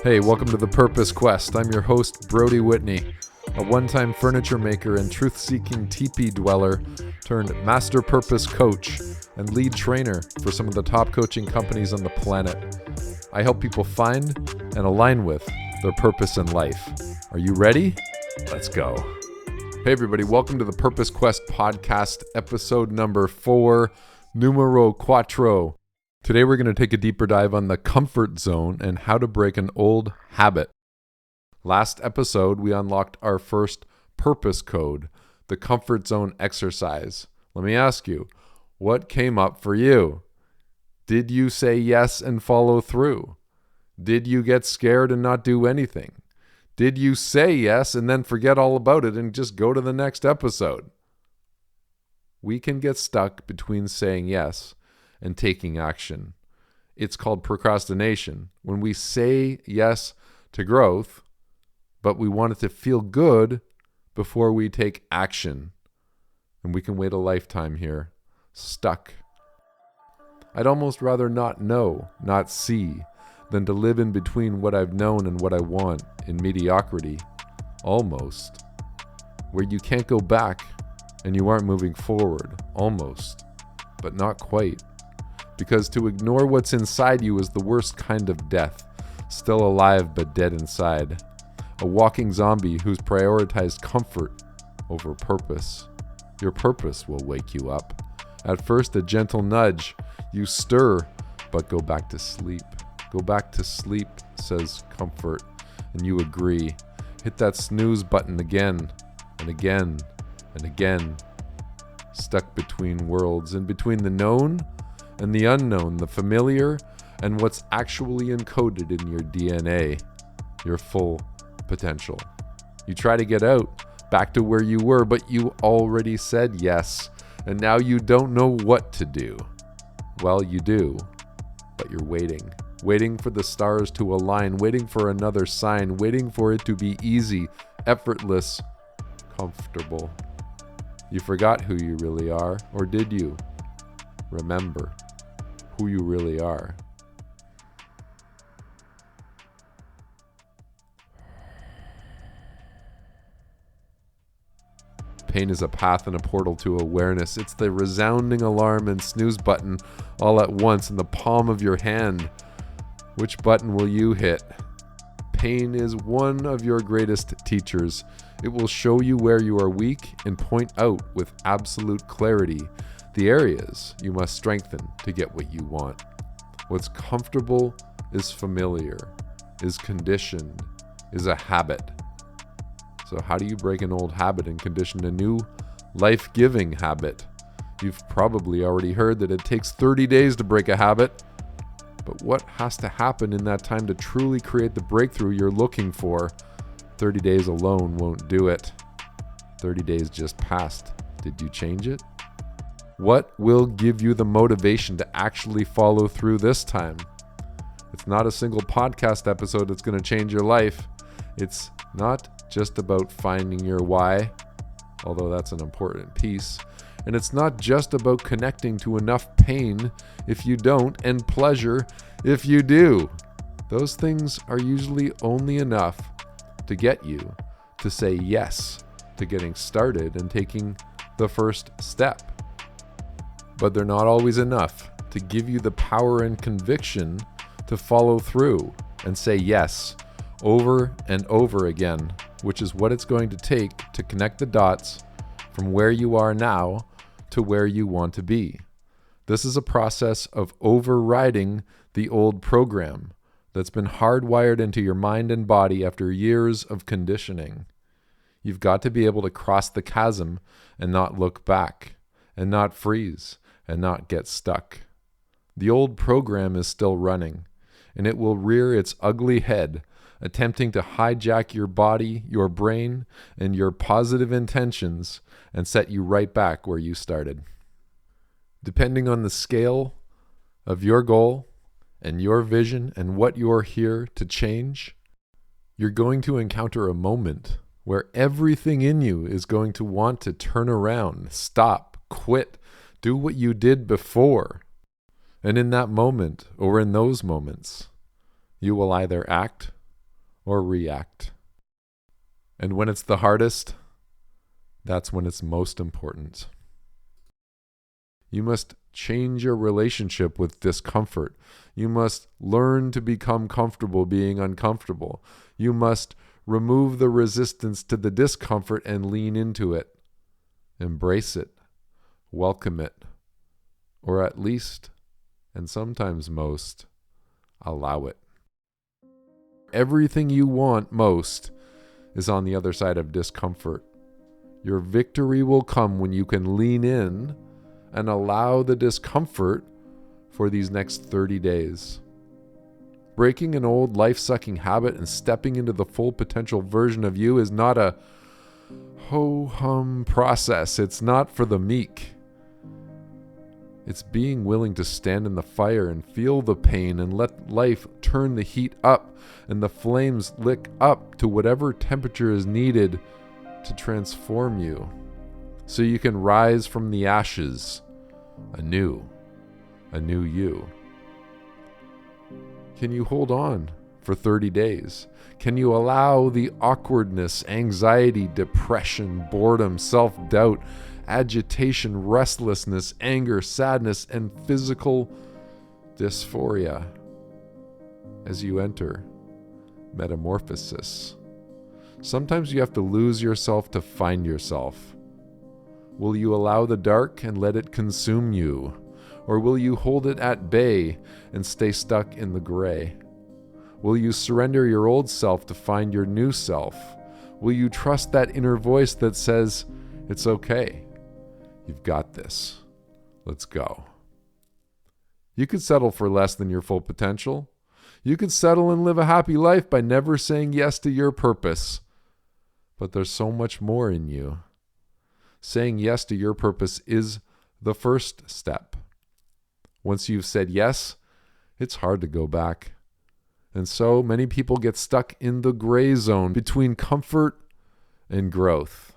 Hey, welcome to The Purpose Quest. I'm your host, Brody Whitney, a one-time furniture maker and truth-seeking teepee dweller turned master purpose coach and lead trainer for some of the top coaching companies on the planet. I help people find and align with their purpose in life. Are you ready? Let's go. Hey everybody, welcome to the Purpose Quest podcast, episode number 4, numero quattro. Today we're going to take a deeper dive on the comfort zone and how to break an old habit. Last episode, we unlocked our first purpose code, the comfort zone exercise. Let me ask you, what came up for you? Did you say yes and follow through? Did you get scared and not do anything? Did you say yes and then forget all about it and just go to the next episode? We can get stuck between saying yes and taking action. It's called procrastination. When we say yes to growth, but we want it to feel good before we take action. And we can wait a lifetime here, stuck. I'd almost rather not know, not see, than to live in between what I've known and what I want in mediocrity, almost, where you can't go back and you aren't moving forward, almost, but not quite. Because to ignore what's inside you is the worst kind of death, still alive but dead inside. A walking zombie who's prioritized comfort over purpose. Your purpose will wake you up. At first, a gentle nudge. You stir, but go back to sleep. Go back to sleep, says comfort, and you agree. Hit that snooze button again and again and again. Stuck between worlds, in between the known and the unknown, the familiar and what's actually encoded in your DNA, your full potential. You try to get out, back to where you were, but you already said yes, and now you don't know what to do. Well, you do, but you're waiting for the stars to align, waiting for another sign, waiting for it to be easy, effortless, comfortable. You forgot who you really are, or did you? Remember who you really are. Pain is a path and a portal to awareness. It's the resounding alarm and snooze button all at once in the palm of your hand. Which button will you hit? Pain is one of your greatest teachers. It will show you where you are weak and point out with absolute clarity the areas you must strengthen to get what you want. What's comfortable is familiar, is conditioned, is a habit. So how do you break an old habit and condition a new life-giving habit? You've probably already heard that it takes 30 days to break a habit. But what has to happen in that time to truly create the breakthrough you're looking for? 30 days alone won't do it. 30 days just passed. Did you change it? What will give you the motivation to actually follow through this time? It's not a single podcast episode that's going to change your life. It's not just about finding your why, although that's an important piece. And it's not just about connecting to enough pain if you don't, and pleasure if you do. Those things are usually only enough to get you to say yes to getting started and taking the first step. But they're not always enough to give you the power and conviction to follow through and say yes over and over again, which is what it's going to take to connect the dots from where you are now to where you want to be. This is a process of overriding the old program that's been hardwired into your mind and body after years of conditioning. You've got to be able to cross the chasm and not look back, and not freeze, and not get stuck. The old program is still running, and it will rear its ugly head, attempting to hijack your body, your brain, and your positive intentions and set you right back where you started. Depending on the scale of your goal and your vision and what you're here to change, you're going to encounter a moment where everything in you is going to want to turn around, stop, quit, do what you did before. And in that moment, or in those moments, you will either act or react. And when it's the hardest, that's when it's most important. You must change your relationship with discomfort. You must learn to become comfortable being uncomfortable. You must remove the resistance to the discomfort and lean into it. Embrace it. Welcome it. Or at least, and sometimes most, allow it. Everything you want most is on the other side of discomfort. Your victory will come when you can lean in and allow the discomfort for these next 30 days. Breaking an old life-sucking habit and stepping into the full potential version of you is not a ho-hum process. It's not for the meek. It's being willing to stand in the fire and feel the pain and let life turn the heat up and the flames lick up to whatever temperature is needed to transform you, so you can rise from the ashes anew, a new you. Can you hold on for 30 days? Can you allow the awkwardness, anxiety, depression, boredom, self-doubt, agitation, restlessness, anger, sadness, and physical dysphoria as you enter metamorphosis? Sometimes you have to lose yourself to find yourself. Will you allow the dark and let it consume you? Or will you hold it at bay and stay stuck in the gray? Will you surrender your old self to find your new self? Will you trust that inner voice that says, it's okay, you've got this, let's go? You could settle for less than your full potential. You could settle and live a happy life by never saying yes to your purpose. But there's so much more in you. Saying yes to your purpose is the first step. Once you've said yes, it's hard to go back. And so many people get stuck in the gray zone between comfort and growth.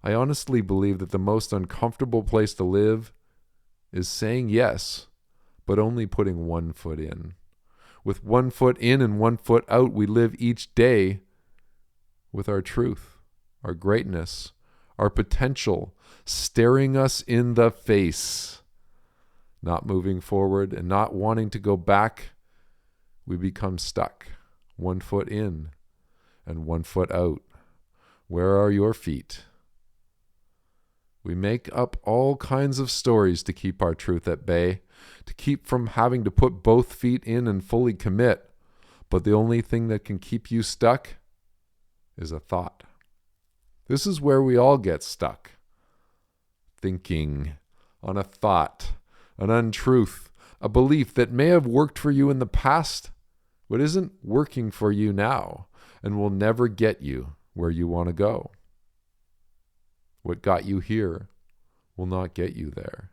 I honestly believe that the most uncomfortable place to live is saying yes, but only putting one foot in. With one foot in and one foot out, we live each day with our truth, our greatness, our potential staring us in the face. Not moving forward and not wanting to go back, we become stuck, one foot in and one foot out. Where are your feet? We make up all kinds of stories to keep our truth at bay, to keep from having to put both feet in and fully commit. But the only thing that can keep you stuck is a thought. This is where we all get stuck. Thinking on a thought, an untruth, a belief that may have worked for you in the past, but isn't working for you now and will never get you where you want to go. What got you here will not get you there.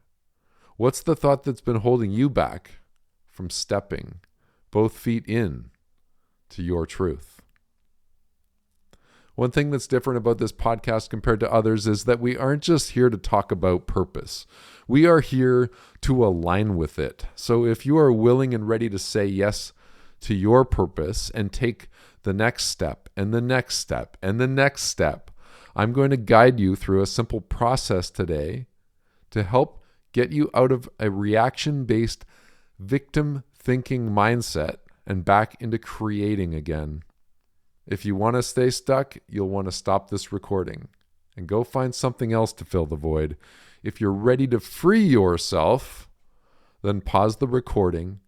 What's the thought that's been holding you back from stepping both feet in to your truth? One thing that's different about this podcast compared to others is that we aren't just here to talk about purpose. We are here to align with it. So if you are willing and ready to say yes to your purpose and take the next step and the next step and the next step, I'm going to guide you through a simple process today to help get you out of a reaction-based victim thinking mindset and back into creating again. If you want to stay stuck, you'll want to stop this recording and go find something else to fill the void. If you're ready to free yourself, then pause the recording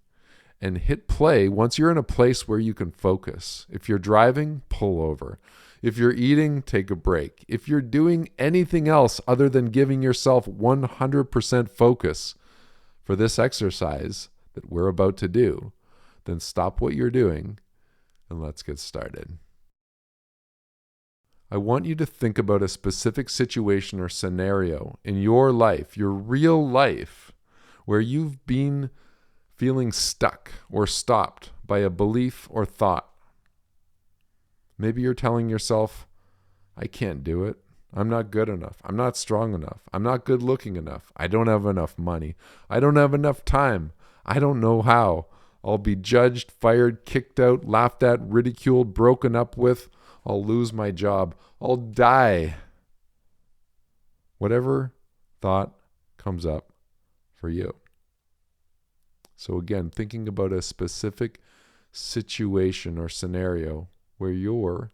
and hit play once you're in a place where you can focus. If you're driving, pull over. If you're eating, take a break. If you're doing anything else other than giving yourself 100% focus for this exercise that we're about to do, then stop what you're doing and let's get started. I want you to think about a specific situation or scenario in your life, your real life, where you've been feeling stuck or stopped by a belief or thought. Maybe you're telling yourself, I can't do it. I'm not good enough. I'm not strong enough. I'm not good looking enough. I don't have enough money. I don't have enough time. I don't know how. I'll be judged, fired, kicked out, laughed at, ridiculed, broken up with. I'll lose my job. I'll die. Whatever thought comes up for you. So again, thinking about a specific situation or scenario where you're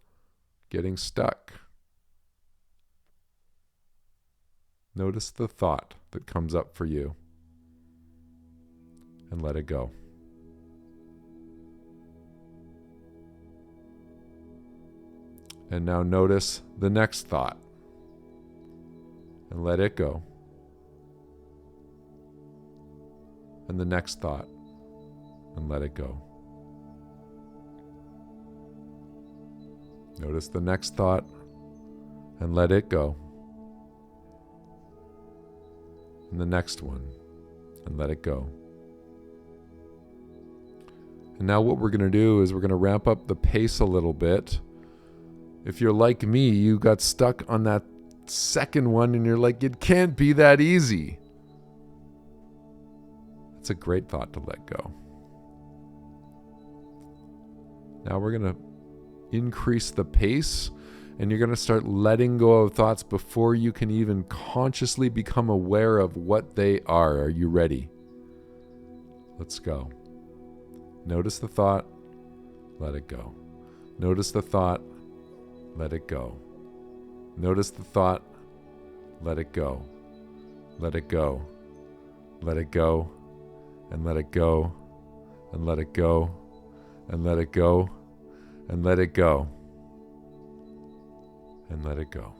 getting stuck. Notice the thought that comes up for you and let it go. And now notice the next thought and let it go. And the next thought and let it go. Notice the next thought and let it go. And the next one and let it go. And now what we're going to do is we're going to ramp up the pace a little bit. If you're like me, you got stuck on that second one and you're like, it can't be that easy. It's a great thought to let go. Now we're going to increase the pace and you're going to start letting go of thoughts before you can even consciously become aware of what they are. Are you ready? Let's go. Notice the thought, let it go. Notice the thought, let it go. Notice the thought, let it go. Let it go. Let it go. And let it go. And let it go. And let it go. And let it go. And let it go.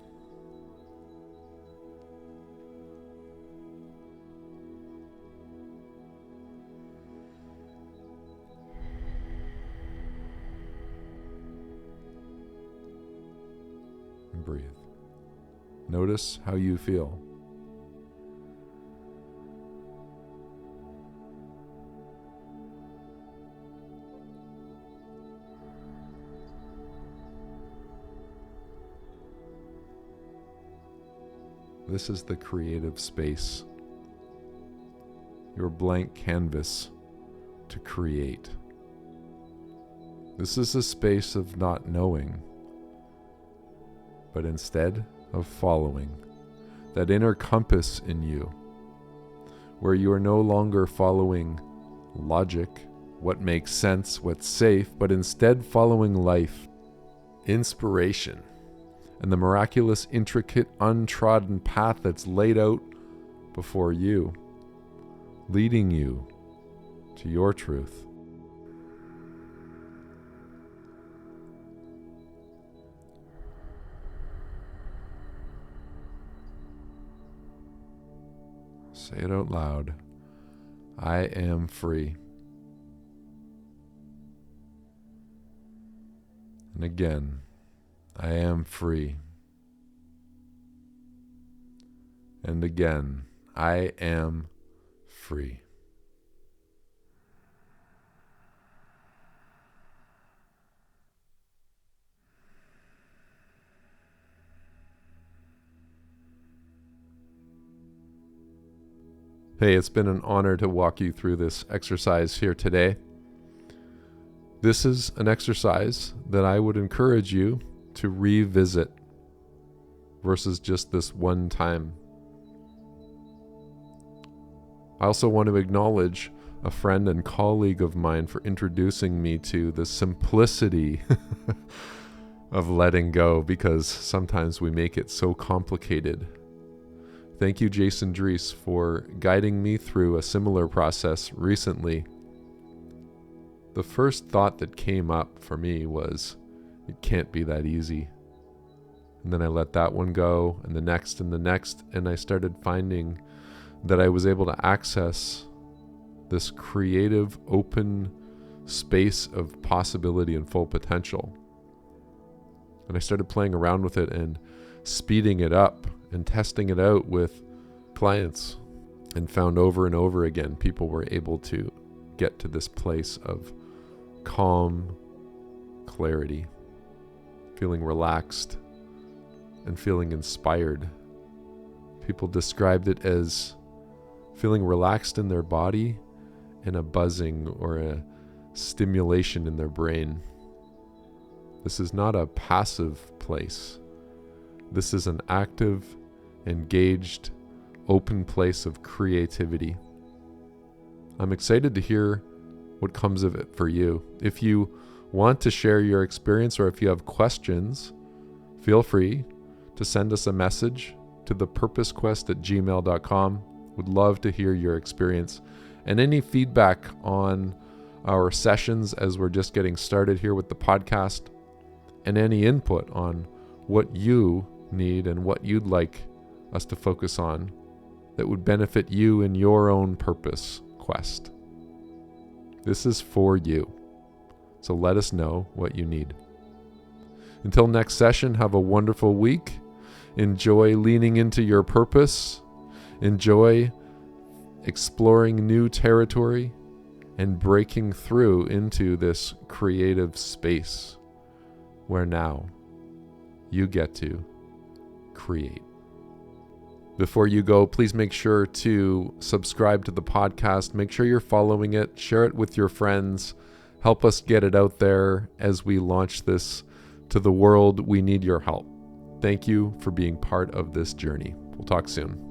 And breathe. Notice how you feel. This is the creative space, your blank canvas to create. This is a space of not knowing, but instead of following, that inner compass in you, where you are no longer following logic, what makes sense, what's safe, but instead following life, inspiration, and the miraculous, intricate, untrodden path that's laid out before you, leading you to your truth. Say it out loud. I am free. And again, I am free. And again, I am free. Hey, it's been an honor to walk you through this exercise here today. This is an exercise that I would encourage you to revisit versus just this one time. I also want to acknowledge a friend and colleague of mine for introducing me to the simplicity of letting go, because sometimes we make it so complicated. Thank you, Jason Dries, for guiding me through a similar process recently. The first thought that came up for me was, it can't be that easy. And then I let that one go, and the next, and I started finding that I was able to access this creative, open space of possibility and full potential. And I started playing around with it and speeding it up and testing it out with clients, and found over and over again people were able to get to this place of calm clarity, feeling relaxed and feeling inspired. People described it as feeling relaxed in their body and a buzzing or stimulation in their brain. This is not a passive place. This is an active, engaged, open place of creativity. I'm excited to hear what comes of it for you. If you want to share your experience or if you have questions, feel free to send us a message to thepurposequest@gmail.com. Would love to hear your experience and any feedback on our sessions as we're just getting started here with the podcast, and any input on what you need and what you'd like us to focus on that would benefit you in your own purpose quest. This is for you. So let us know what you need. Until next session, have a wonderful week. Enjoy leaning into your purpose. Enjoy exploring new territory and breaking through into this creative space where now you get to create. Before you go, please make sure to subscribe to the podcast. Make sure you're following it. Share it with your friends. Help us get it out there as we launch this to the world. We need your help. Thank you for being part of this journey. We'll talk soon.